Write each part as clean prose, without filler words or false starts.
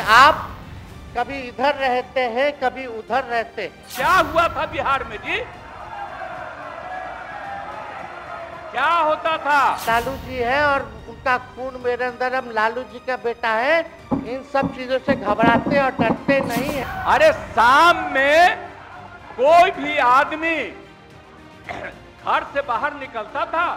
आप कभी इधर रहते हैं, कभी उधर रहते हैं। क्या हुआ था बिहार में जी? क्या होता था? लालू जी है और उनका खून मेरे अंदर, हम लालू जी का बेटा है। इन सब चीजों से घबराते और डरते नहीं है। अरे शाम में कोई भी आदमी घर से बाहर निकलता था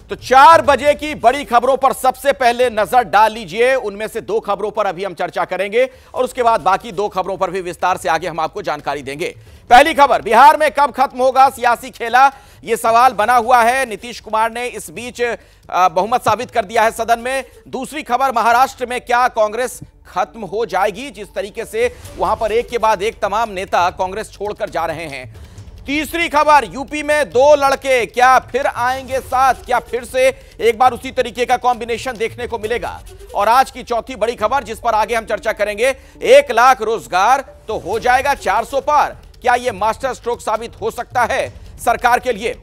तो 4 बजे की बड़ी खबरों पर सबसे पहले नजर डाल लीजिए। उनमें से 2 खबरों पर अभी हम चर्चा करेंगे और उसके बाद बाकी 2 खबरों पर भी विस्तार से आगे हम आपको जानकारी देंगे। पहली खबर, बिहार में कब खत्म होगा सियासी खेला, यह सवाल बना हुआ है। नीतीश कुमार ने इस बीच बहुमत साबित कर दिया है सदन में। दूसरी खबर, महाराष्ट्र में क्या कांग्रेस खत्म हो जाएगी? जिस तरीके से वहां पर एक के बाद एक तमाम नेता कांग्रेस छोड़कर जा रहे हैं। तीसरी खबर, यूपी में 2 लड़के क्या फिर आएंगे साथ? क्या फिर से एक बार उसी तरीके का कॉम्बिनेशन देखने को मिलेगा? और आज की चौथी बड़ी खबर जिस पर आगे हम चर्चा करेंगे, 1 लाख रोजगार तो हो जाएगा 400 पार। क्या यह मास्टर स्ट्रोक साबित हो सकता है सरकार के लिए?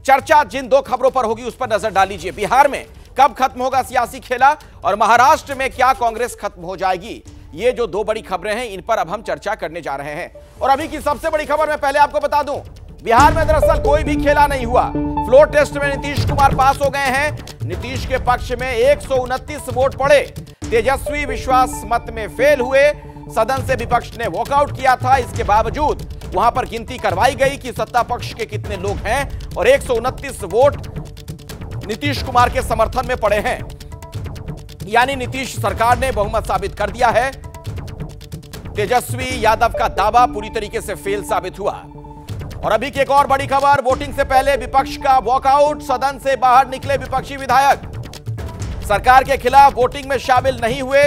चर्चा जिन 2 खबरों पर होगी उस पर नजर डाल लीजिए। बिहार में कब खत्म होगा सियासी खेला और महाराष्ट्र में क्या कांग्रेस खत्म हो जाएगी? ये जो 2 बड़ी खबरें हैं इन पर अब हम चर्चा करने जा रहे हैं। और अभी की सबसे बड़ी खबर मैं पहले आपको बता दूं, बिहार में दरअसल कोई भी खेला नहीं हुआ। फ्लोर टेस्ट में नीतीश कुमार पास हो गए हैं। नीतीश के पक्ष में 129 वोट पड़े। तेजस्वी विश्वास मत में फेल हुए। सदन से विपक्ष ने वॉकआउट किया था। इसके बावजूद वहां पर गिनती करवाई गई कि सत्ता पक्ष के कितने लोग हैं और 129 वोट नीतीश कुमार के समर्थन में पड़े हैं। यानी नीतीश सरकार ने बहुमत साबित कर दिया है। तेजस्वी यादव का दावा पूरी तरीके से फेल साबित हुआ। और अभी की एक और बड़ी खबर, वोटिंग से पहले विपक्ष का वॉकआउट। सदन से बाहर निकले विपक्षी विधायक सरकार के खिलाफ वोटिंग में शामिल नहीं हुए।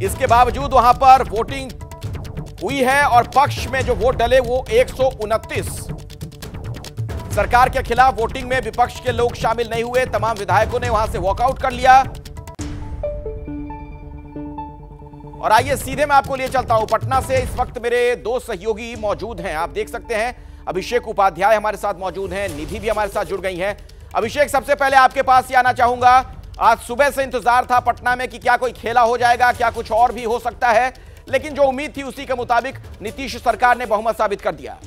इसके बावजूद वहां पर वोटिंग हुई है और पक्ष में जो वोट डले वो 129। सरकार के खिलाफ वोटिंग में विपक्ष के लोग शामिल नहीं हुए। तमाम विधायकों ने वहां से वॉकआउट कर लिया। और आइए सीधे मैं आपको लिए चलता हूं पटना से। इस वक्त मेरे 2 सहयोगी मौजूद हैं, आप देख सकते हैं। अभिषेक उपाध्याय हमारे साथ मौजूद हैं, निधि भी हमारे साथ जुड़ गई हैं। अभिषेक, सबसे पहले आपके पास ही आना चाहूंगा। आज सुबह से इंतजार था पटना में कि क्या कोई खेला हो जाएगा, क्या कुछ और भी हो सकता है, लेकिन जो उम्मीद थी उसी के मुताबिक नीतीश सरकार ने बहुमत साबित कर दिया।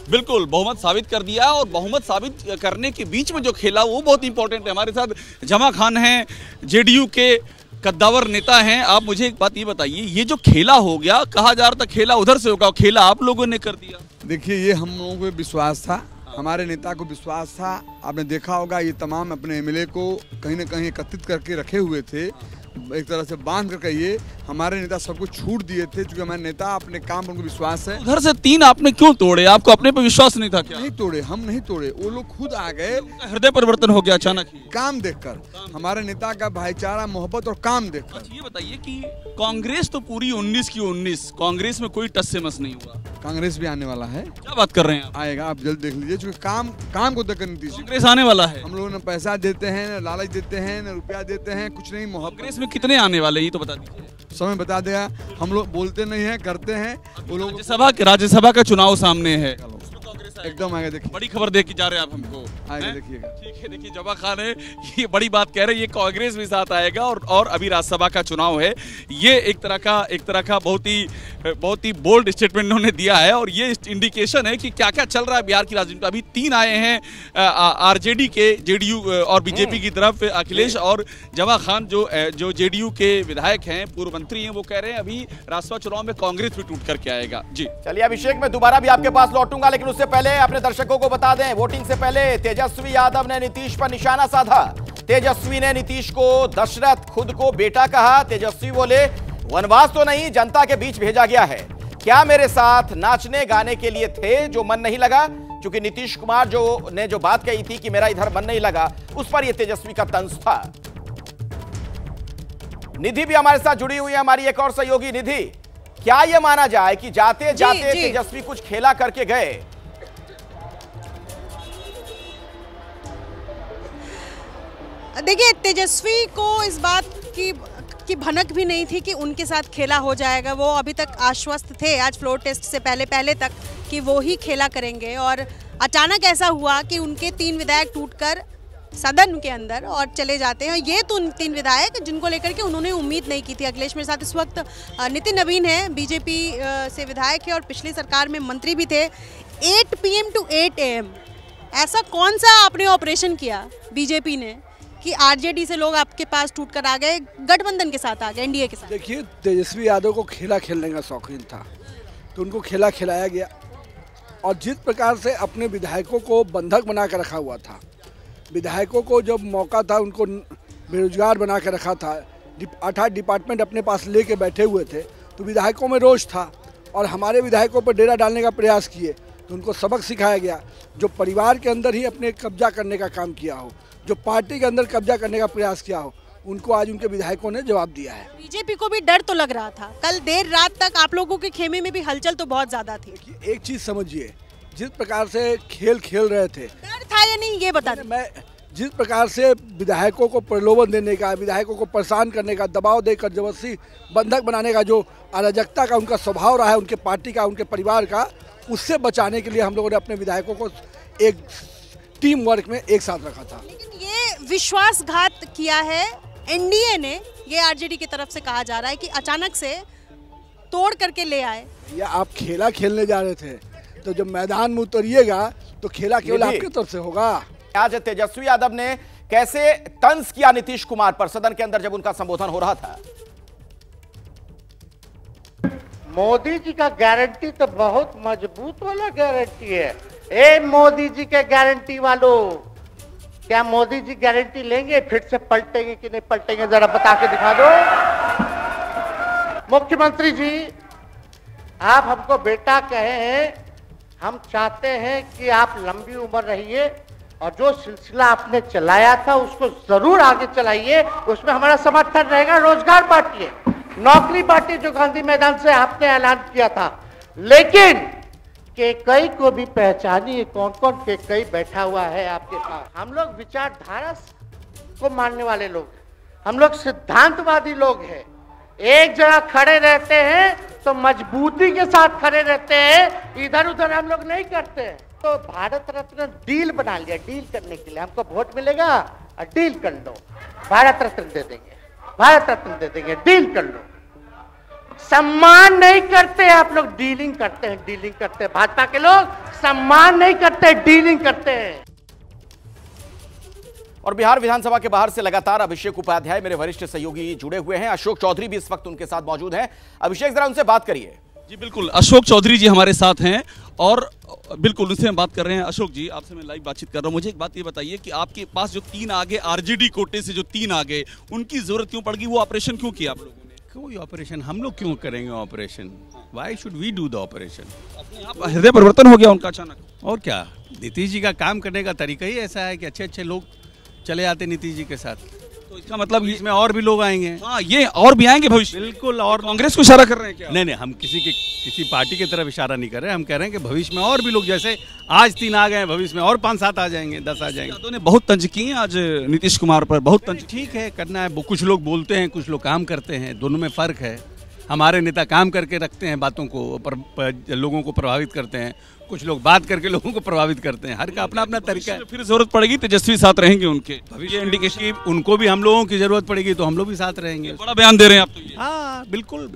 बिल्कुल बहुमत साबित कर दिया। और बहुमत साबित करने के बीच में जो खेला वो बहुत इंपॉर्टेंट है। हमारे साथ जमा खान हैं, जेडीयू के कद्दावर नेता हैं। आप मुझे एक बात ये बताइए, ये जो खेला हो गया, कहा जा रहा था खेला उधर से होगा, खेला आप लोगों ने कर दिया। देखिए, ये हम लोगों को विश्वास था, हमारे नेता को विश्वास था। आपने देखा होगा ये तमाम अपने एमएलए को कहीं ना कहीं एकत्रित करके रखे हुए थे, एक तरह से बांध करके। ये हमारे नेता सबको छूट दिए थे क्योंकि हमारे नेता अपने काम पर उनको विश्वास है। उधर से 3 आपने क्यों तोड़े? आपको अपने पर विश्वास नहीं था क्या? नहीं तोड़े, हम नहीं तोड़े, वो लोग खुद आ गए। हृदय परिवर्तन हो गया अचानक ही काम देखकर, हमारे नेता का भाईचारा, मोहब्बत और काम देखकर। ये बताइए कि कांग्रेस तो पूरी 19 की 19, कांग्रेस में कोई टस से मस नहीं हुआ। कांग्रेस भी आने वाला है। क्या बात कर रहे हैं आप? आएगा, आप जल्द देख लीजिए, क्योंकि काम को देखकर नीतीश कांग्रेस आने वाला है। हम लोग न पैसा देते हैं, न लालच देते हैं, न रुपया देते हैं, कुछ नहीं। कांग्रेस में कितने आने वाले ये तो बता दीजिए। समय बता देगा। हम लोग बोलते नहीं है, करते हैं। वो लोग राज्यसभा का चुनाव सामने है, एकदम आगे देखिए। बड़ी खबर देख के जा रहे हैं आप हमको। आगे देखिएगा। ठीक है, देखिए जमा खान है, ये बड़ी बात कह रहे हैं, ये कांग्रेस भी साथ आएगा। और अभी राज्यसभा का चुनाव है। ये एक तरह का बहुत ही बोल्ड स्टेटमेंट उन्होंने दिया है। और ये इंडिकेशन है कि क्या क्या चल रहा है बिहार की राजनीति में। अभी 3 आए हैं आरजेडी के, जेडीयू और बीजेपी की तरफ। अखिलेश और जमा खान जो जेडीयू के विधायक हैं, पूर्व मंत्री हैं, वो कह रहे हैं अभी राज्यसभा चुनाव में कांग्रेस भी टूट करके आएगा। जी चलिए अभिषेक, मैं दोबारा भी आपके पास लौटूंगा, लेकिन उससे पहले अपने दर्शकों को बता दें, वोटिंग से पहले तेजस्वी यादव ने नीतीश पर निशाना साधा। तेजस्वी ने नीतीश को दशरथ खुद को बेटा कहा। तेजस्वी बोले, वनवास तो नहीं, जनता के बीच भेजा गया है। क्या मेरे साथ नाचने गाने के लिए थे जो मन नहीं लगा? क्योंकि नीतीश कुमार जो बात कही थी कि मेरा इधर मन नहीं लगा, उस पर यह तेजस्वी का तंज था। निधि भी हमारे साथ जुड़ी हुई है, हमारी एक और सहयोगी। निधि, क्या यह माना जाए कि जाते जाते तेजस्वी कुछ खेला करके गए? देखिए, तेजस्वी को इस बात की भनक भी नहीं थी कि उनके साथ खेला हो जाएगा। वो अभी तक आश्वस्त थे, आज फ्लोर टेस्ट से पहले तक, कि वो ही खेला करेंगे, और अचानक ऐसा हुआ कि उनके 3 विधायक टूटकर सदन के अंदर और चले जाते हैं। ये तो 3 विधायक जिनको लेकर के उन्होंने उम्मीद नहीं की थी। अखिलेश मेरे साथ इस वक्त नितिन नवीन है, बीजेपी से विधायक है और पिछली सरकार में मंत्री भी थे। 8 PM to 8 AM ऐसा कौन सा आपने ऑपरेशन किया बीजेपी ने कि आरजेडी से लोग आपके पास टूटकर आ गए, गठबंधन के साथ आ गए, एनडीए के साथ? देखिए, तेजस्वी यादव को खेला खेलने का शौकीन था, तो उनको खेला खिलाया गया, और जिस प्रकार से अपने विधायकों को बंधक बना कर रखा हुआ था, विधायकों को जब मौका था उनको बेरोजगार बना कर रखा था, 8 डिपार्टमेंट अपने पास लेके बैठे हुए थे, तो विधायकों में रोष था और हमारे विधायकों पर डेरा डालने का प्रयास किए, तो उनको सबक सिखाया गया। जो परिवार के अंदर ही अपने कब्जा करने का काम किया हो, जो पार्टी के अंदर कब्जा करने का प्रयास किया हो, उनको आज उनके विधायकों ने जवाब दिया है। बीजेपी को भी डर तो लग रहा था, कल देर रात तक आप लोगों के खेमे में भी हलचल तो बहुत ज्यादा थी। एक चीज़ समझिए, जिस प्रकार से खेल खेल रहे थे, डर था या नहीं ये बता दें। मैं जिस प्रकार से विधायकों को प्रलोभन देने का, विधायकों को परेशान करने का, दबाव देकर जबरदस्ती बंधक बनाने का जो अराजकता का उनका स्वभाव रहा है, उनके पार्टी का, उनके परिवार का, उससे बचाने के लिए हम लोगों ने अपने विधायकों को एक टीम वर्क में एक साथ रखा था। लेकिन ये विश्वासघात किया है एनडीए ने, ये आरजेडी की तरफ से कहा जा रहा है कि अचानक से तोड़ करके ले आए। या आप खेला खेलने जा रहे थे, तो जब मैदान में उतरिएगा तो खेला केवल आपकी तरफ से होगा। आज तेजस्वी यादव ने कैसे तंज किया नीतीश कुमार पर सदन के अंदर जब उनका संबोधन हो रहा था। मोदी जी का गारंटी तो बहुत मजबूत वाला गारंटी है। ए मोदी जी के गारंटी वालों, क्या मोदी जी गारंटी लेंगे फिर से पलटेंगे कि नहीं पलटेंगे, जरा बता के दिखा दो। मुख्यमंत्री जी, आप हमको बेटा कहे हैं, हम चाहते हैं कि आप लंबी उम्र रहिए और जो सिलसिला आपने चलाया था उसको जरूर आगे चलाइए, उसमें हमारा समर्थन रहेगा। रोजगार बांटिए, नौकरी बांटिए, जो गांधी मैदान से आपने ऐलान किया था। लेकिन केकई को भी पहचानिए, कौन कौन केकई बैठा हुआ है आपके पास। हम लोग विचारधारा को मानने वाले लोग, हम लोग सिद्धांतवादी लोग हैं। एक जगह खड़े रहते हैं तो मजबूती के साथ खड़े रहते हैं, इधर उधर हम लोग नहीं करते हैं। तो भारत रत्न डील बना लिया, डील करने के लिए हमको वोट मिलेगा और डील कर लो, भारत रत्न दे देंगे, भारत रत्न दे देंगे, डील कर लो। सम्मान नहीं करते आप लोग, डीलिंग करते हैं, डीलिंग करते हैं। भाजपा के लोग सम्मान नहीं करते, डीलिंग करते हैं। और बिहार विधानसभा के बाहर से लगातार अभिषेक उपाध्याय मेरे वरिष्ठ सहयोगी जुड़े हुए हैं, अशोक चौधरी भी इस वक्त उनके साथ मौजूद हैं। अभिषेक, जरा उनसे बात करिए। जी बिल्कुल, अशोक चौधरी जी हमारे साथ हैं और बिल्कुल उनसे हम बात कर रहे हैं। अशोक जी, आपसे मैं लाइव बातचीत कर रहा हूं। मुझे एक बात ये बताइए कि आपके पास जो 3 आ गए, आरजेडी कोटे से जो 3 आ गए, उनकी जरूरत क्यों पड़ गई? वो ऑपरेशन क्यों किया आप लोगों ने? कोई ऑपरेशन हम लोग क्यों करेंगे operation? Why should we do the operation? अपने आप हृदय परिवर्तन हो गया उनका अचानक? और क्या, नीतीश जी का काम करने का तरीका ही ऐसा है कि अच्छे अच्छे लोग चले आते नीतीश जी के साथ, तो इसका मतलब इसमें और भी लोग आएंगे। हाँ, ये और भी आएंगे भविष्य? बिल्कुल। और कांग्रेस को इशारा कर रहे हैं क्या? नहीं, हम किसी पार्टी की तरफ इशारा नहीं कर रहे हैं। हम कह रहे हैं कि भविष्य में और भी लोग, जैसे आज 3 आ गए, भविष्य में और 5-7 आ जाएंगे, 10 आ जाएंगे। यादव ने बहुत तंज की है आज नीतीश कुमार पर, बहुत तंज। ठीक है, करना है। कुछ लोग बोलते हैं, कुछ लोग काम करते हैं, दोनों में फर्क है। हमारे नेता काम करके रखते हैं, बातों को लोगों को प्रभावित करते हैं, कुछ लोग बात करके लोगों को प्रभावित करते हैं। हर का अपना अपना तरीका है। फिर जरूरत पड़ेगी तेजस्वी साथ रहेंगे उनके, ये इंडिकेशन उनको भी हम लोगों की जरूरत पड़ेगी तो हम लोग भी साथ रहेंगे। बड़ा बयान दे रहे हैं आप तो ये। हाँ बिल्कुल,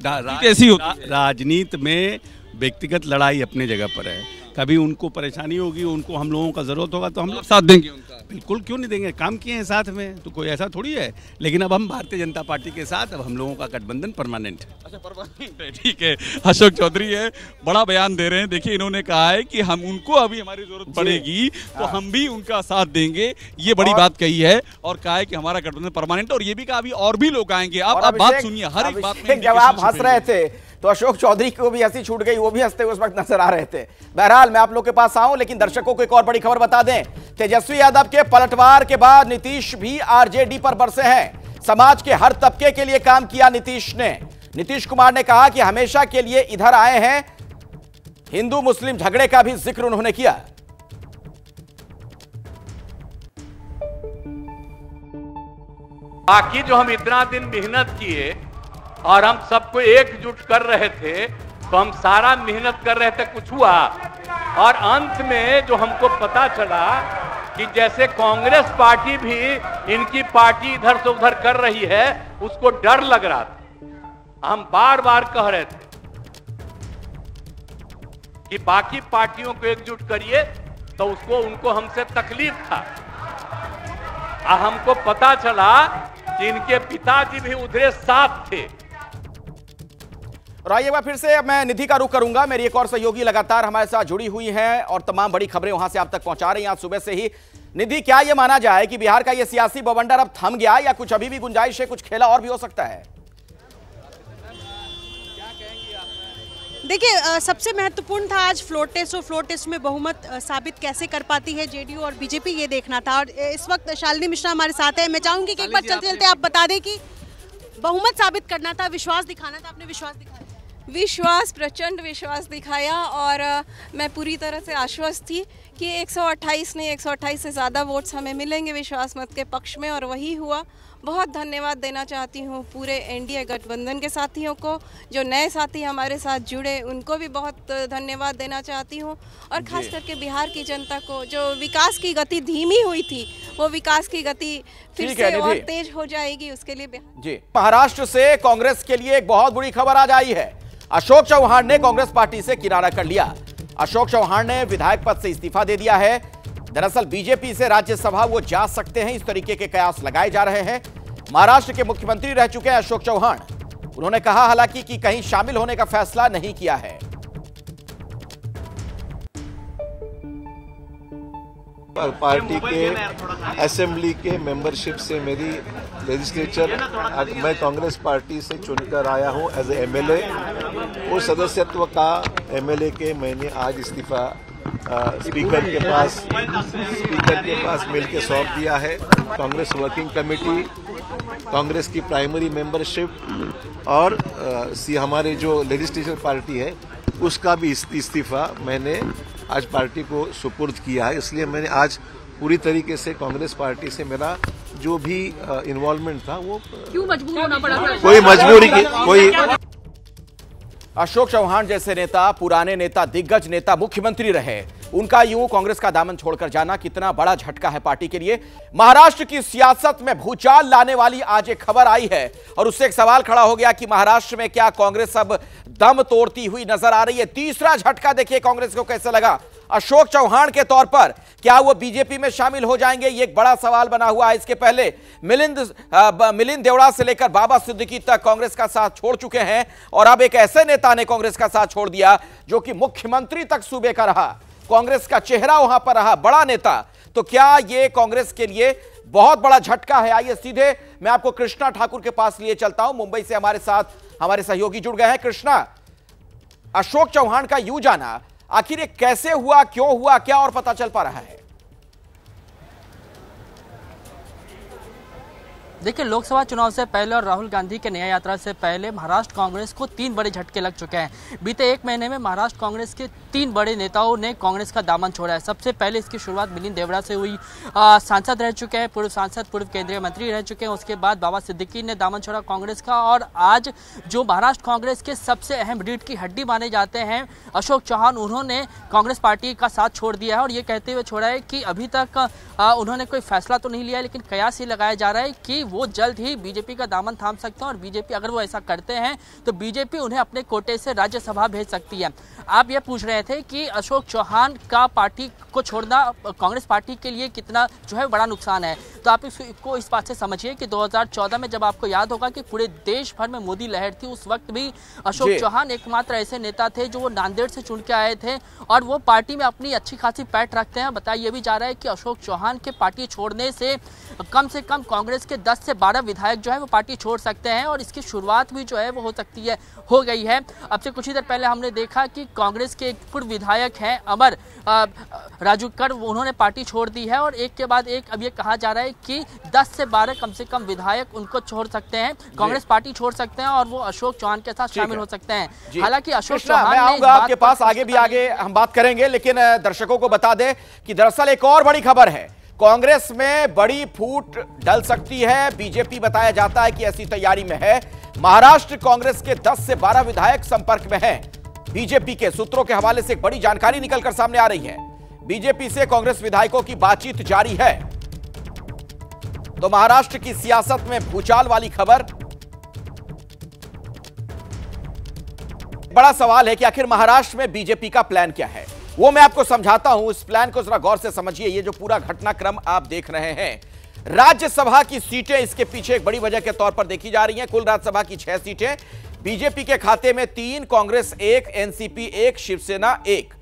ऐसी होती है। राजनीति में व्यक्तिगत लड़ाई अपने जगह पर है। कभी उनको परेशानी होगी, उनको हम लोगों का जरूरत होगा तो हम लोग साथ देंगे उनका। बिल्कुल, क्यों नहीं देंगे? काम किए हैं साथ में, तो कोई ऐसा थोड़ी है। लेकिन अब हम भारतीय जनता पार्टी के साथ, अब हम लोगों का गठबंधन परमानेंट है। अच्छा, परमानेंट है, ठीक है। अशोक चौधरी है, बड़ा बयान दे रहे हैं। देखिए, इन्होंने कहा है कि हम उनको अभी हमारी जरूरत पड़ेगी तो हम भी उनका साथ देंगे, ये बड़ी बात कही है। और कहा है कि हमारा गठबंधन परमानेंट, और ये भी कहा अभी और भी लोग आएंगे। आप बात सुनिए, हर एक बात में। जब आप हंस रहे थे तो अशोक चौधरी को भी हंसी छूट गई, वो भी हंसते हुए उस वक्त नजर आ रहे थे। बहरहाल, मैं आप लोग के पास आऊं, लेकिन दर्शकों को एक और बड़ी खबर बता दें। तेजस्वी यादव के पलटवार के बाद नीतीश भी आरजेडी पर बरसे हैं। समाज के हर तबके के लिए काम किया नीतीश ने। नीतीश कुमार ने कहा कि हमेशा के लिए इधर आए हैं। हिंदू मुस्लिम झगड़े का भी जिक्र उन्होंने किया। बाकी जो हम इतना दिन मेहनत किए और हम सबको एकजुट कर रहे थे, तो हम सारा मेहनत कर रहे थे, कुछ हुआ? और अंत में जो हमको पता चला कि जैसे कांग्रेस पार्टी भी इनकी पार्टी इधर से उधर कर रही है, उसको डर लग रहा था। हम बार बार कह रहे थे कि बाकी पार्टियों को एकजुट करिए, तो उनको हमसे तकलीफ था। हमको पता चला कि इनके पिताजी भी उधर साथ थे। और आइए फिर से मैं निधि का रुख करूंगा। मेरी एक और सहयोगी लगातार हमारे साथ जुड़ी हुई हैं और तमाम बड़ी खबरें वहां से आप तक पहुंचा रही हैं आज सुबह से ही। निधि, क्या यह माना जाए कि बिहार का यह सियासी बवंडर अब थम गया या कुछ अभी भी गुंजाइश है, कुछ खेला और भी हो सकता है? देखिए, सबसे महत्वपूर्ण था आज फ्लोर टेस्ट, और फ्लोर टेस्ट में बहुमत साबित कैसे कर पाती है जेडीयू और बीजेपी, ये देखना था। और इस वक्त शालिनी मिश्रा हमारे साथ है। मैं चाहूंगी कि एक बार चलते चलते आप बता दें कि बहुमत साबित करना था, विश्वास दिखाना था, आपने विश्वास दिखाया? विश्वास, प्रचंड विश्वास दिखाया, और मैं पूरी तरह से आश्वस्त थी कि 128 नहीं 128 से ज़्यादा वोट्स हमें मिलेंगे विश्वास मत के पक्ष में, और वही हुआ। बहुत धन्यवाद देना चाहती हूँ पूरे एनडीए गठबंधन के साथियों को, जो नए साथी हमारे साथ जुड़े उनको भी बहुत धन्यवाद देना चाहती हूँ, और खास करके बिहार की जनता को, जो विकास की गति धीमी हुई थी वो विकास की गति फिर से और तेज हो जाएगी, उसके लिए जी। महाराष्ट्र से कांग्रेस के लिए एक बहुत बुरी खबर आज आई है। अशोक चौहान ने कांग्रेस पार्टी से किनारा कर लिया। अशोक चौहान ने विधायक पद से इस्तीफा दे दिया है। दरअसल बीजेपी से राज्यसभा वो जा सकते हैं, इस तरीके के कयास लगाए जा रहे हैं। महाराष्ट्र के मुख्यमंत्री रह चुके हैं अशोक चौहान। उन्होंने कहा हालांकि कि कहीं शामिल होने का फैसला नहीं किया है। पार्टी के असेंबली के मेंबरशिप से मेरी लेजिस्लेचर, मैं कांग्रेस पार्टी से चुनकर आया हूं एज ए एमएलए। वो सदस्यत्व का एमएलए के मैंने आज इस्तीफा स्पीकर के पास मिलकर सौंप दिया है। कांग्रेस वर्किंग कमेटी, कांग्रेस की प्राइमरी मेंबरशिप और हमारे जो लेजिस्लेचर पार्टी है उसका भी इस्तीफा मैंने आज पार्टी को सुपुर्द किया है। इसलिए मैंने आज पूरी तरीके से कांग्रेस पार्टी से मेरा जो भी इन्वॉल्वमेंट था वो क्यों मजबूर होना पड़ा? कोई मजबूरी की कोई। अशोक चौहान जैसे नेता, पुराने नेता, दिग्गज नेता, मुख्यमंत्री रहे, उनका यूं कांग्रेस का दामन छोड़कर जाना कितना बड़ा झटका है पार्टी के लिए। महाराष्ट्र की सियासत में भूचाल लाने वाली आज एक खबर आई है और उससे एक सवाल खड़ा हो गया कि महाराष्ट्र में क्या कांग्रेस अब दम तोड़ती हुई नजर आ रही है। तीसरा झटका देखिए कांग्रेस को कैसे लगा। अशोक चौहान के तौर पर क्या वो बीजेपी में शामिल हो जाएंगे, ये एक बड़ा सवाल बना हुआ है। इसके पहले मिलिंद देवड़ा से लेकर बाबा सिद्दीकी तक कांग्रेस का साथ छोड़ चुके हैं और अब एक ऐसे नेता ने कांग्रेस का साथ छोड़ दिया जो कि मुख्यमंत्री तक सूबे का रहा, कांग्रेस का चेहरा वहां पर रहा, बड़ा नेता। तो क्या ये कांग्रेस के लिए बहुत बड़ा झटका है? आइए सीधे मैं आपको कृष्णा ठाकुर के पास लिए चलता हूं। मुंबई से हमारे साथ हमारे सहयोगी जुड़ गए हैं। कृष्णा, अशोक चौहान का यूं जाना आखिर ये कैसे हुआ, क्यों हुआ, क्या और पता चल पा रहा है? देखिए, लोकसभा चुनाव से पहले और राहुल गांधी के न्याय यात्रा से पहले महाराष्ट्र कांग्रेस को 3 बड़े झटके लग चुके हैं। बीते 1 महीने में महाराष्ट्र कांग्रेस के 3 बड़े नेताओं ने कांग्रेस का दामन छोड़ा है। सबसे पहले इसकी शुरुआत मिलिंद देवड़ा से हुई। सांसद रह चुके हैं, पूर्व सांसद, पूर्व केंद्रीय मंत्री रह चुके हैं। उसके बाद बाबा सिद्दीकी ने दामन छोड़ा कांग्रेस का, और आज जो महाराष्ट्र कांग्रेस के सबसे अहम रीढ़ की हड्डी माने जाते हैं अशोक चौहान, उन्होंने कांग्रेस पार्टी का साथ छोड़ दिया है। और ये कहते हुए छोड़ा है कि अभी तक उन्होंने कोई फैसला तो नहीं लिया है, लेकिन कयास ये लगाया जा रहा है कि वो जल्द ही बीजेपी का दामन थाम सकते हैं, और बीजेपी अगर वो ऐसा करते हैं तो बीजेपी उन्हें अपने कोटे से राज्यसभा भेज सकती है। आप ये पूछ रहे थे कि अशोक चौहान का पार्टी को छोड़ना कांग्रेस पार्टी के लिए कितना जो है बड़ा नुकसान है, तो आप इसको इस बात से समझिए कि 2014 में जब आपको याद होगा कि पूरे देश भर में मोदी लहर थी, उस वक्त भी अशोक चौहान एकमात्र ऐसे नेता थे जो वो नांदेड़ से चुन के आए थे और वो पार्टी में अपनी अच्छी खासी पैठ रखते हैं। बताया ये भी जा रहा है कि अशोक चौहान के पार्टी छोड़ने से कम कांग्रेस के 10 से 12 विधायक जो है वो पार्टी छोड़ सकते हैं, और इसकी शुरुआत भी जो है वो हो गई है। अब से कुछ ही देर पहले हमने देखा कि कांग्रेस के एक पूर्व विधायक हैं अमर राजूकर, उन्होंने पार्टी छोड़ दी है, और एक के बाद एक अब ये कहा जा रहा है कि 10 से 12 कम से कम विधायक उनको छोड़ सकते हैं, कांग्रेस पार्टी छोड़ सकते हैं और वो अशोक चौहान के साथ शामिल हो सकते हैं। हालांकि अशोक चौहान, मैं आऊंगा आपके पास, आगे हम बात करेंगे, लेकिन दर्शकों को बता दें कि दरअसल एक और बड़ी खबर है, कांग्रेस में बड़ी फूट डल सकती है। बीजेपी बताया जाता है कि ऐसी तैयारी में है। महाराष्ट्र कांग्रेस के 10 से 12 विधायक संपर्क में हैं। बीजेपी के सूत्रों के हवाले से एक बड़ी जानकारी निकलकर सामने आ रही है। बीजेपी से कांग्रेस विधायकों की बातचीत जारी है। तो महाराष्ट्र की सियासत में भूचाल वाली खबर। बड़ा सवाल है कि आखिर महाराष्ट्र में बीजेपी का प्लान क्या है, वो मैं आपको समझाता हूं। इस प्लान को जरा गौर से समझिए। ये जो पूरा घटनाक्रम आप देख रहे हैं, राज्यसभा की सीटें इसके पीछे एक बड़ी वजह के तौर पर देखी जा रही हैं। कुल राज्यसभा की 6 सीटें बीजेपी के खाते में, 3 कांग्रेस 1, एनसीपी 1, शिवसेना 1।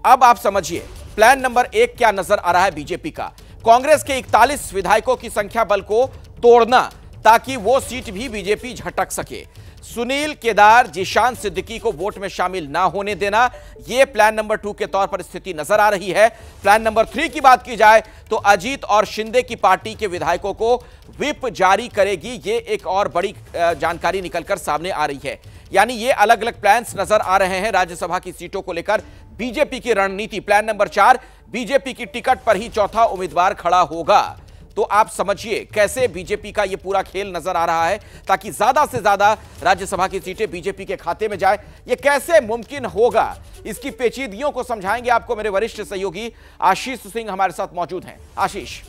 अब आप समझिए प्लान नंबर 1 क्या नजर आ रहा है बीजेपी का। कांग्रेस के 41 विधायकों की संख्या बल को तोड़ना ताकि वो सीट भी बीजेपी झटक सके। सुनील केदार, जिशान सिद्दीकी को वोट में शामिल ना होने देना, यह प्लान नंबर 2 के तौर पर स्थिति नजर आ रही है। प्लान नंबर 3 की बात की जाए तो अजीत और शिंदे की पार्टी के विधायकों को व्हिप जारी करेगी। ये एक और बड़ी जानकारी निकलकर सामने आ रही है। यानी ये अलग अलग प्लान्स नजर आ रहे हैं राज्यसभा की सीटों को लेकर बीजेपी की रणनीति। प्लान नंबर 4, बीजेपी की टिकट पर ही चौथा उम्मीदवार खड़ा होगा। तो आप समझिए कैसे बीजेपी का यह पूरा खेल नजर आ रहा है ताकि ज्यादा से ज्यादा राज्यसभा की सीटें बीजेपी के खाते में जाए। यह कैसे मुमकिन होगा, इसकी पेचीदगियों को समझाएंगे आपको मेरे वरिष्ठ सहयोगी आशीष सिंह हमारे साथ मौजूद हैं। आशीष,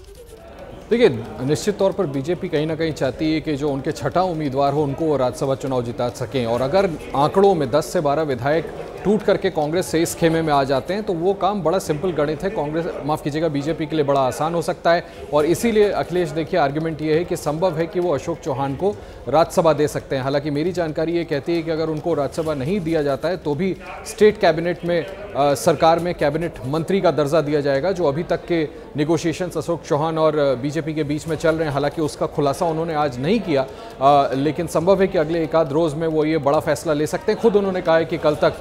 देखिए, निश्चित तौर पर बीजेपी कहीं ना कहीं चाहती है कि जो उनके छठा उम्मीदवार हो उनको वो राज्यसभा चुनाव जिता सकें। और अगर आंकड़ों में 10 से 12 विधायक टूट करके कांग्रेस से इस खेमे में आ जाते हैं तो वो काम बड़ा सिंपल गणित है, कांग्रेस माफ कीजिएगा बीजेपी के लिए बड़ा आसान हो सकता है। और इसीलिए अखिलेश देखिए आर्ग्यूमेंट ये है कि संभव है कि वो अशोक चौहान को राज्यसभा दे सकते हैं। हालांकि मेरी जानकारी ये कहती है कि अगर उनको राज्यसभा नहीं दिया जाता है तो भी स्टेट कैबिनेट में सरकार में कैबिनेट मंत्री का दर्जा दिया जाएगा, जो अभी तक के निगोशिएशंस अशोक चौहान और बीजेपी के बीच में चल रहे हैं। हालांकि उसका खुलासा उन्होंने आज नहीं किया, लेकिन संभव है कि अगले एक आध रोज में वो ये बड़ा फैसला ले सकते हैं। खुद उन्होंने कहा है कि कल तक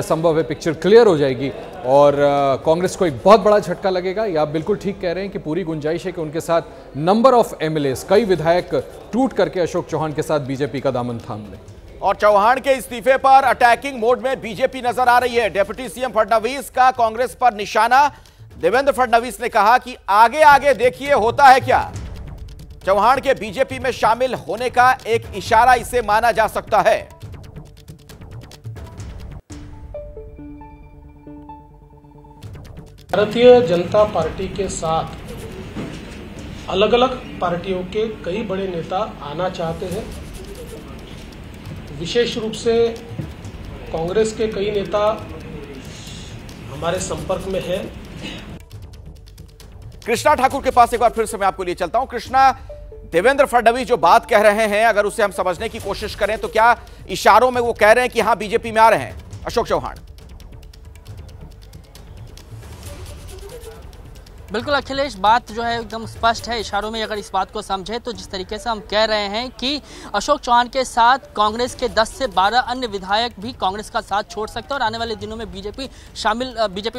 संभव है पिक्चर क्लियर हो जाएगी और कांग्रेस को एक बहुत बड़ा झटका लगेगा। या आप बिल्कुल ठीक कह रहे हैं कि पूरी गुंजाइश है कि उनके साथ नंबर ऑफ एमएलएस, कई विधायक टूट करके अशोक चौहान के साथ बीजेपी का दामन थाम लें। और चौहान के इस्तीफे पर अटैकिंग मोड में बीजेपी नजर आ रही है। डिप्टी सीएम फडणवीस का कांग्रेस पर निशाना। देवेंद्र फडणवीस ने कहा कि आगे आगे देखिए होता है क्या। चौहान के बीजेपी में शामिल होने का एक इशारा इसे माना जा सकता है। भारतीय जनता पार्टी के साथ अलग अलग पार्टियों के कई बड़े नेता आना चाहते हैं। विशेष रूप से कांग्रेस के कई नेता हमारे संपर्क में हैं। कृष्णा ठाकुर के पास एक बार फिर से मैं आपको लिए चलता हूं। कृष्णा, देवेंद्र फडणवीस जो बात कह रहे हैं, अगर उसे हम समझने की कोशिश करें तो क्या इशारों में वो कह रहे हैं कि हां बीजेपी में आ रहे हैं अशोक चौहान? बिल्कुल अखिलेश, बात जो है एकदम स्पष्ट है। इशारों में अगर इस बात को समझे तो जिस तरीके से हम कह रहे हैं कि अशोक चौहान के साथ कांग्रेस के 10 से 12 अन्य विधायक भी कांग्रेस का साथ छोड़ सकते हैं और आने वाले दिनों में बीजेपी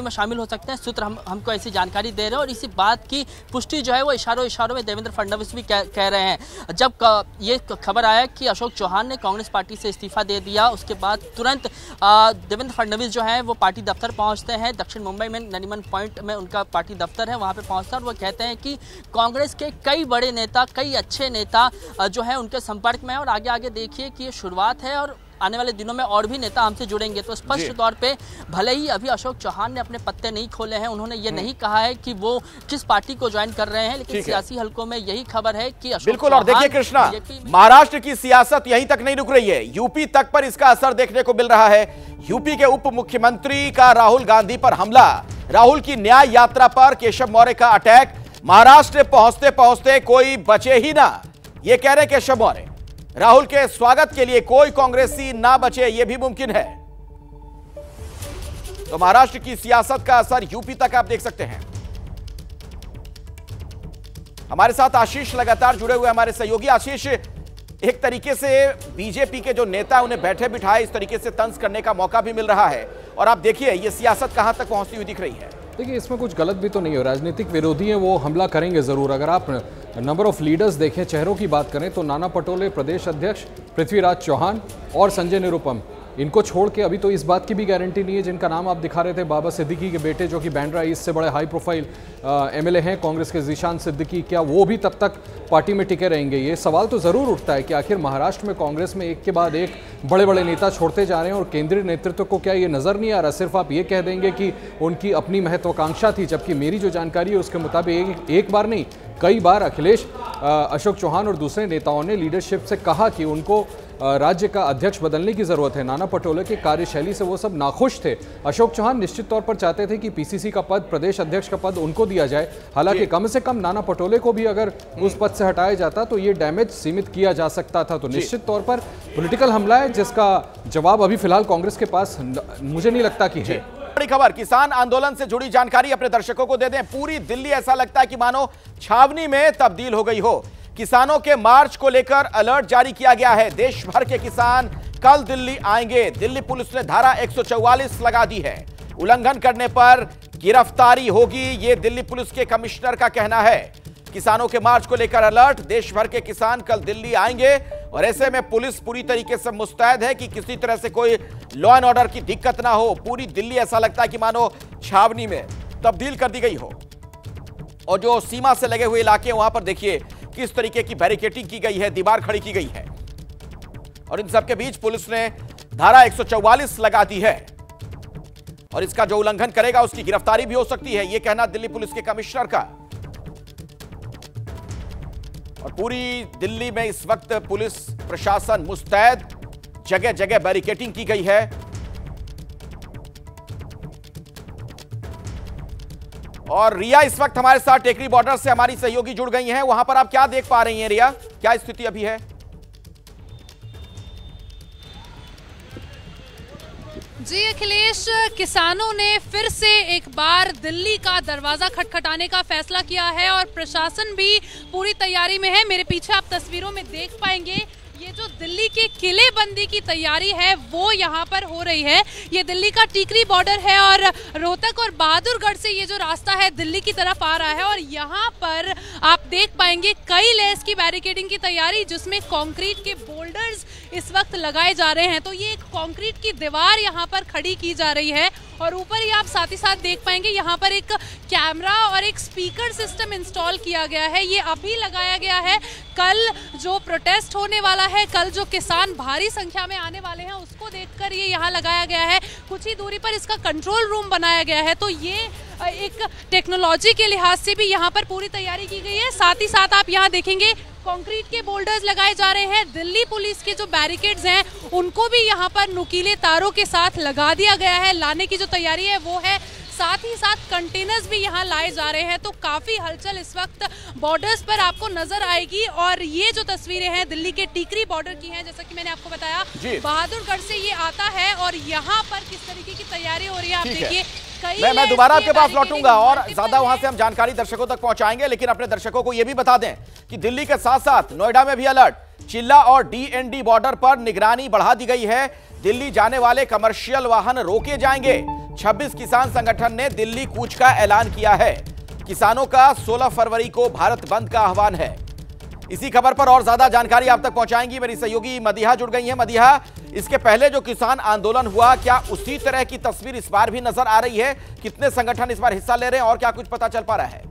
में शामिल हो सकते हैं। सूत्र हमको ऐसी जानकारी दे रहे हैं और इसी बात की पुष्टि जो है वो इशारों में देवेंद्र फडणवीस भी कह रहे हैं। जब ये खबर आया कि अशोक चौहान ने कांग्रेस पार्टी से इस्तीफा दे दिया, उसके बाद तुरंत देवेंद्र फडणवीस जो है वो पार्टी दफ्तर पहुंचते हैं। दक्षिण मुंबई में नरीमन पॉइंट में उनका पार्टी दफ्तर है, वहाँ पे पहुंचकर वो कहते हैं कि कांग्रेस के कई बड़े नेता, कई अच्छे नेता जो है उनके संपर्क में है और आगे देखिए कि ये शुरुआत है और आने वाले दिनों में और भी नेता हमसे जुड़ेंगे। तो स्पष्ट तौर पे भले ही अभी अशोक चौहान ने अपने पत्ते नहीं खोले हैं, उन्होंने ये नहीं कहा है कि वो किस पार्टी को ज्वाइन कर रहे हैं, लेकिन सियासी हलकों में यही खबर है कि अशोक बिल्कुल। और देखिए कृष्णा, महाराष्ट्र की सियासत यहीं तक नहीं रुक रही है, यूपी तक पर इसका असर देखने को मिल रहा है। यूपी के उप मुख्यमंत्री का राहुल गांधी पर हमला, राहुल की न्याय यात्रा पर केशव मौर्य का अटैक, महाराष्ट्र पहुंचते पहुंचते कोई बचे ही ना, ये कह रहे केशव मौर्य। राहुल के स्वागत के लिए कोई कांग्रेसी ना बचे, यह भी मुमकिन है। तो महाराष्ट्र की सियासत का असर यूपी तक आप देख सकते हैं। हमारे साथ आशीष लगातार जुड़े हुए हमारे सहयोगी। आशीष, एक तरीके से बीजेपी के जो नेता उन्हें बैठे बिठाए इस तरीके से तंज करने का मौका भी मिल रहा है और आप देखिए ये सियासत कहां तक पहुंचती हुई दिख रही है। देखिए, इसमें कुछ गलत भी तो नहीं हो, राजनीतिक विरोधी हैं वो हमला करेंगे जरूर। अगर आप नंबर ऑफ लीडर्स देखें, चेहरों की बात करें तो नाना पटोले प्रदेश अध्यक्ष, पृथ्वीराज चौहान और संजय निरुपम इनको छोड़ के अभी तो इस बात की भी गारंटी नहीं है, जिनका नाम आप दिखा रहे थे बाबा सिद्दीकी के बेटे जो कि बांद्रा ईस्ट से बड़े हाई प्रोफाइल एमएलए हैं कांग्रेस के, ज़ीशान सिद्दीकी, क्या वो भी तब तक पार्टी में टिके रहेंगे? ये सवाल तो ज़रूर उठता है कि आखिर महाराष्ट्र में कांग्रेस में एक के बाद एक बड़े बड़े नेता छोड़ते जा रहे हैं और केंद्रीय नेतृत्व को क्या ये नज़र नहीं आ रहा? सिर्फ आप ये कह देंगे कि उनकी अपनी महत्वाकांक्षा थी, जबकि मेरी जो जानकारी है उसके मुताबिक एक बार नहीं कई बार अखिलेश, अशोक चौहान और दूसरे नेताओं ने लीडरशिप से कहा कि उनको राज्य का अध्यक्ष बदलने की जरूरत है। नाना पटोले की कार्यशैली से वो सब नाखुश थे। अशोक चौहान निश्चित तौर पर चाहते थे कि पीसीसी का पद, प्रदेश अध्यक्ष का पद उनको दिया जाए। हालांकि कम से कम नाना पटोले को भी अगर उस पद से हटाया जाता तो ये डैमेज सीमित किया जा सकता था। तो निश्चित तौर पर पॉलिटिकल हमला है जिसका जवाब अभी फिलहाल कांग्रेस के पास मुझे नहीं लगता कि है। बड़ी खबर, किसान आंदोलन से जुड़ी जानकारी अपने दर्शकों को दे दें। पूरी दिल्ली ऐसा लगता है कि मानो छावनी में तब्दील हो गई हो। किसानों के मार्च को लेकर अलर्ट जारी किया गया है। देश भर के किसान कल दिल्ली आएंगे। दिल्ली पुलिस ने धारा 144 लगा दी है। उल्लंघन करने पर गिरफ्तारी होगी, ये दिल्ली पुलिस के कमिश्नर का कहना है। किसानों के मार्च को लेकर अलर्ट, देश भर के किसान कल दिल्ली आएंगे और ऐसे में पुलिस पूरी तरीके से मुस्तैद है कि किसी तरह से कोई लॉ एंड ऑर्डर की दिक्कत ना हो। पूरी दिल्ली ऐसा लगता है कि मानो छावनी में तब्दील कर दी गई हो। और जो सीमा से लगे हुए इलाके वहां पर देखिए किस तरीके की बैरिकेडिंग की गई है, दीवार खड़ी की गई है और इन सबके बीच पुलिस ने धारा 144 लगा दी है और इसका जो उल्लंघन करेगा उसकी गिरफ्तारी भी हो सकती है, यह कहना दिल्ली पुलिस के कमिश्नर का। और पूरी दिल्ली में इस वक्त पुलिस प्रशासन मुस्तैद, जगह जगह बैरिकेडिंग की गई है। और रिया इस वक्त हमारे साथ टेकरी बॉर्डर से हमारी सहयोगी जुड़ गई हैं। वहां पर आप क्या देख पा रही हैं रिया, क्या स्थिति अभी है? जी अखिलेश, किसानों ने फिर से एक बार दिल्ली का दरवाजा खटखटाने का फैसला किया है और प्रशासन भी पूरी तैयारी में है। मेरे पीछे आप तस्वीरों में देख पाएंगे ये जो दिल्ली के किलेबंदी की तैयारी है वो यहाँ पर हो रही है। ये दिल्ली का टीकरी बॉर्डर है और रोहतक और बहादुरगढ़ से ये जो रास्ता है दिल्ली की तरफ आ रहा है और यहाँ पर आप देख पाएंगे कई लेस की बैरिकेडिंग की तैयारी जिसमें कंक्रीट के बोल्डर्स इस वक्त लगाए जा रहे हैं। तो ये एक कंक्रीट की दीवार यहाँ पर खड़ी की जा रही है और ऊपर ही आप साथ ही साथ देख पाएंगे यहाँ पर एक कैमरा और एक स्पीकर सिस्टम इंस्टॉल किया गया है। ये अभी लगाया गया है। कल जो प्रोटेस्ट होने वाला है, कल जो किसान भारी संख्या में आने वाले हैं उसको देखकर ये यहाँ लगाया गया है। कुछ ही दूरी पर इसका कंट्रोल रूम बनाया गया है। तो ये एक टेक्नोलॉजी के लिहाज से भी यहाँ पर पूरी तैयारी की गई है। साथ ही साथ आप यहाँ देखेंगे कंक्रीट के बोल्डर्स लगाए जा रहे हैं। दिल्ली पुलिस के जो बैरिकेड्स हैं उनको भी यहाँ पर नुकीले तारों के साथ लगा दिया गया है। लाने की जो तैयारी है वो है। साथ ही साथ कंटेनर्स भी यहाँ लाए जा रहे हैं। तो काफी हलचल इस वक्त बॉर्डर्स पर आपको नजर आएगी। और ये जो तस्वीरें हैं दिल्ली के टीकरी बॉर्डर की हैं, जैसा कि मैंने आपको बताया बहादुरगढ़ से ये आता है और यहाँ पर किस तरीके की तैयारी हो रही है आप देखिए। मैं दोबारा आपके पास लौटूंगा और ज्यादा वहां से हम जानकारी दर्शकों तक पहुंचाएंगे, लेकिन अपने दर्शकों को यह भी बता दें कि दिल्ली के साथ साथ नोएडा में भी अलर्ट। चिल्ला और डीएनडी बॉर्डर पर निगरानी बढ़ा दी गई है। दिल्ली जाने वाले कमर्शियल वाहन रोके जाएंगे। 26 किसान संगठन ने दिल्ली कूच का ऐलान किया है। किसानों का 16 फरवरी को भारत बंद का आह्वान है। इसी खबर पर और ज्यादा जानकारी आप तक पहुंचाएंगी मेरी सहयोगी मदीहा जुड़ गई है। मदीहा, इसके पहले जो किसान आंदोलन हुआ, क्या उसी तरह की तस्वीर इस बार भी नजर आ रही है? कितने संगठन इस बार हिस्सा ले रहे हैं और क्या कुछ पता चल पा रहा है?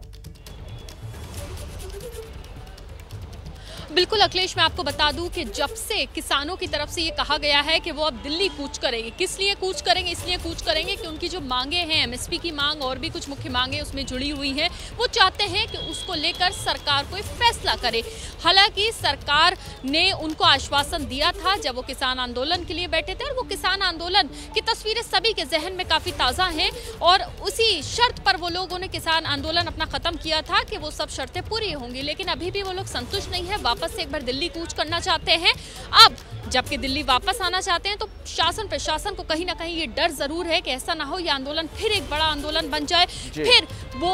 बिल्कुल अखिलेश, मैं आपको बता दूं कि जब से किसानों की तरफ से ये कहा गया है कि वो अब दिल्ली कूच करेंगे। किस लिए कूच करेंगे? इसलिए कूच करेंगे कि उनकी जो मांगे हैं, एमएसपी की मांग और भी कुछ मुख्य मांगे उसमें जुड़ी हुई हैं, वो चाहते हैं कि उसको लेकर सरकार कोई फैसला करे। हालांकि सरकार ने उनको आश्वासन दिया था जब वो किसान आंदोलन के लिए बैठे थे और वो किसान आंदोलन की तस्वीरें सभी के जहन में काफ़ी ताज़ा हैं और उसी शर्त पर वो लोगों ने किसान आंदोलन अपना ख़त्म किया था कि वो सब शर्तें पूरी होंगी। लेकिन अभी भी वो लोग संतुष्ट नहीं है, वापस से एक बार दिल्ली कूच करना चाहते हैं। अब जबकि दिल्ली वापस आना चाहते हैं तो शासन प्रशासन को कहीं ना कहीं ये डर जरूर है कि ऐसा ना हो ये आंदोलन फिर एक बड़ा आंदोलन बन जाए, फिर वो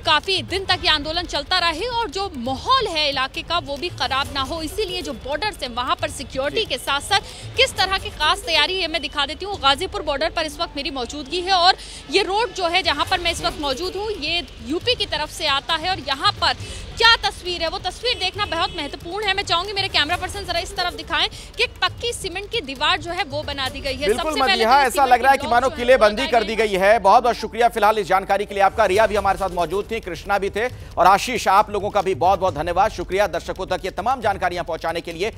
काफ़ी दिन तक ये आंदोलन चलता रहे और जो माहौल है इलाके का वो भी ख़राब ना हो, इसीलिए जो बॉर्डर है वहाँ पर सिक्योरिटी के साथ साथ किस तरह की खास तैयारी है मैं दिखा देती हूँ। गाजीपुर बॉर्डर पर इस वक्त मेरी मौजूदगी है और ये रोड जो है जहाँ पर मैं इस वक्त मौजूद हूँ ये यूपी की तरफ से आता है और यहाँ पर क्या तस्वीर है वो तस्वीर देखना बहुत महत्वपूर्ण है। मैं चाहूंगी मेरे कैमरा पर्सन जरा इस तरफ दिखाएं कि एक पक्की सीमेंट की दीवार जो है वो बना दी गई है। बिल्कुल मदीहा, ऐसा लग रहा है कि मानो किलेबंदी कर दी गई है। बहुत बहुत शुक्रिया फिलहाल इस जानकारी के लिए आपका। रिया भी हमारे साथ मौजूद थी, कृष्णा भी थे और आशीष, आप लोगों का भी बहुत बहुत धन्यवाद, शुक्रिया दर्शकों तक ये तमाम जानकारियां पहुंचाने के लिए।